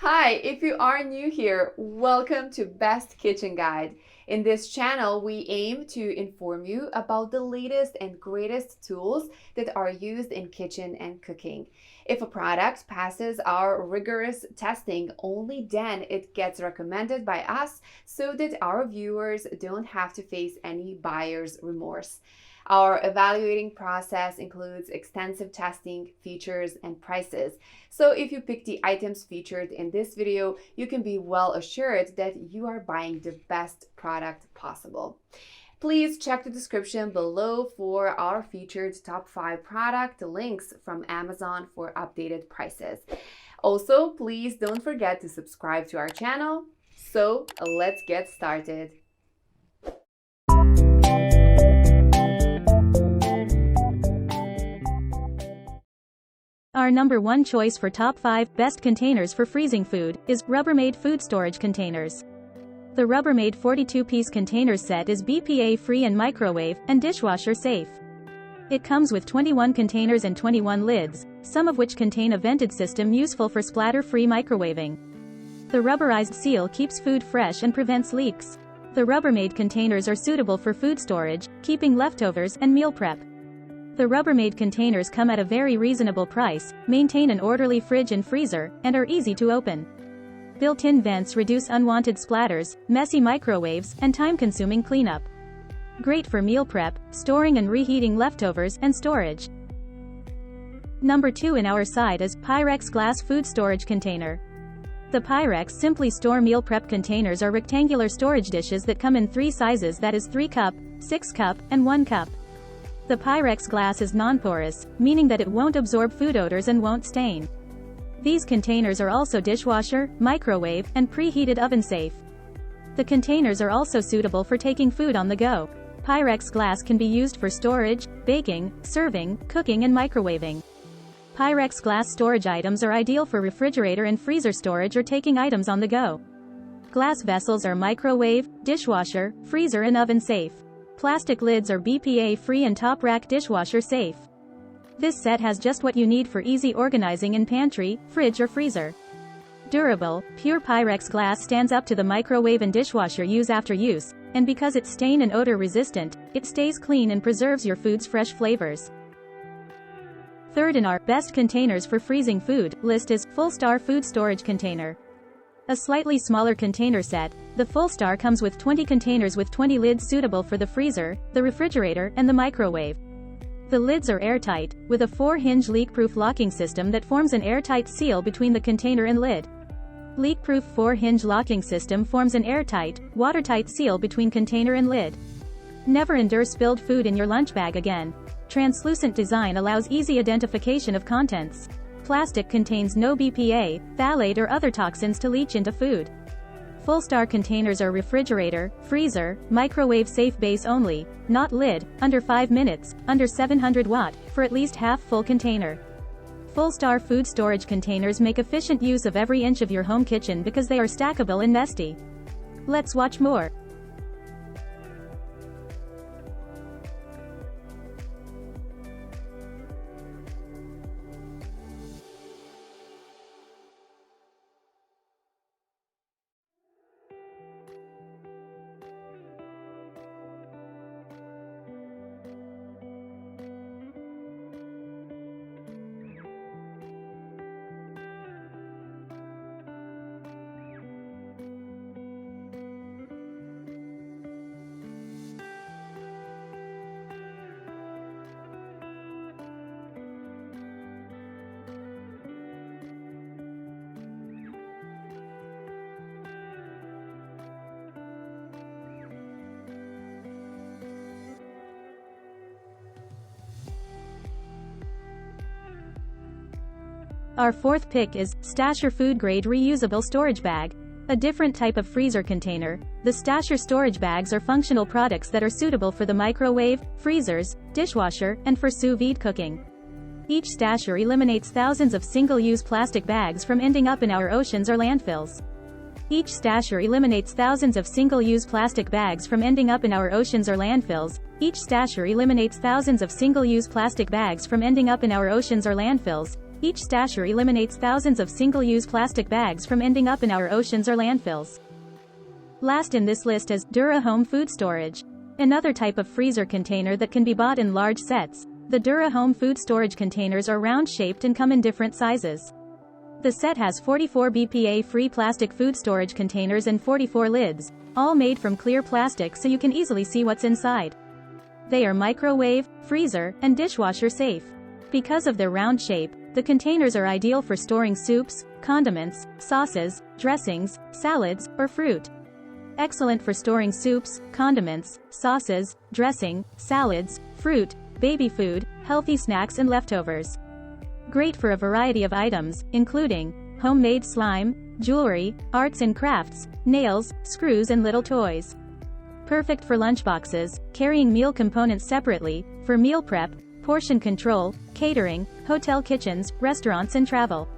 Hi, if you are new here, welcome to Best Kitchen Guide. In this channel, we aim to inform you about the latest and greatest tools that are used in kitchen and cooking. If a product passes our rigorous testing, only then it gets recommended by us so that our viewers don't have to face any buyer's remorse. Our evaluating process includes extensive testing, features, and prices. So if you pick the items featured in this video, you can be well assured that you are buying the best product possible. Please check the description below for our featured top 5 product links from Amazon for updated prices. Also, please don't forget to subscribe to our channel. So let's get started. Our number one choice for top 5 best containers for freezing food is Rubbermaid food storage containers. The Rubbermaid 42-piece containers set is BPA-free and microwave and dishwasher safe. It comes with 21 containers and 21 lids, some of which contain a vented system useful for splatter-free microwaving. The rubberized seal keeps food fresh and prevents leaks. The Rubbermaid containers are suitable for food storage, keeping leftovers, and meal prep. The Rubbermaid containers come at a very reasonable price, maintain an orderly fridge and freezer, and are easy to open. Built-in vents reduce unwanted splatters, messy microwaves, and time-consuming cleanup. Great for meal prep, storing and reheating leftovers, and storage. Number 2 in our side is Pyrex glass food storage container. The Pyrex Simply Store meal prep containers are rectangular storage dishes that come in 3 sizes, that is 3 cup, 6 cup, and 1 cup. The Pyrex glass is non-porous, meaning that it won't absorb food odors and won't stain. These containers are also dishwasher, microwave, and preheated oven safe. The containers are also suitable for taking food on the go. Pyrex glass can be used for storage, baking, serving, cooking, and microwaving. Pyrex glass storage items are ideal for refrigerator and freezer storage or taking items on the go. Glass vessels are microwave, dishwasher, freezer, and oven safe. Plastic lids are BPA-free and top-rack dishwasher safe. This set has just what you need for easy organizing in pantry, fridge, or freezer. Durable, pure Pyrex glass stands up to the microwave and dishwasher use after use, and because it's stain and odor resistant, it stays clean and preserves your food's fresh flavors. Third in our best containers for freezing food list is Full Star food storage container. A slightly smaller container set, the Full Star comes with 20 containers with 20 lids suitable for the freezer, the refrigerator, and the microwave. The lids are airtight, with a 4-hinge leak-proof locking system that forms an airtight seal between the container and lid. Leak-proof 4-hinge locking system forms an airtight, watertight seal between container and lid. Never endure spilled food in your lunch bag again. Translucent design allows easy identification of contents. Plastic contains no BPA, phthalate, or other toxins to leach into food. Full Star containers are refrigerator, freezer, microwave safe base only, not lid, under 5 minutes, under 700 watt, for at least half full container. Full Star food storage containers make efficient use of every inch of your home kitchen because they are stackable and nesty. Let's watch more. Our fourth pick is Stasher Food Grade Reusable Storage Bag. A different type of freezer container, the Stasher storage bags are functional products that are suitable for the microwave, freezers, dishwasher, and for sous vide cooking. Each Stasher eliminates thousands of single-use plastic bags from ending up in our oceans or landfills. Each Stasher eliminates thousands of single-use plastic bags from ending up in our oceans or landfills. Each Stasher eliminates thousands of single-use plastic bags from ending up in our oceans or landfills. Each stasher eliminates thousands of single-use plastic bags from ending up in our oceans or landfills. Last in this list is Dura Home Food Storage. Another type of freezer container that can be bought in large sets. The Dura Home Food Storage containers are round-shaped and come in different sizes. The set has 44 BPA-free plastic food storage containers and 44 lids, all made from clear plastic so you can easily see what's inside. They are microwave, freezer, and dishwasher safe. Because of their round shape, the containers are ideal for storing soups, condiments, sauces, dressings, salads, or fruit. Excellent for storing soups, condiments, sauces, dressing, salads, fruit, baby food, healthy snacks and leftovers. Great for a variety of items, including homemade slime, jewelry, arts and crafts, nails, screws and little toys. Perfect for lunchboxes, carrying meal components separately, for meal prep, portion control, catering, hotel kitchens, restaurants and travel.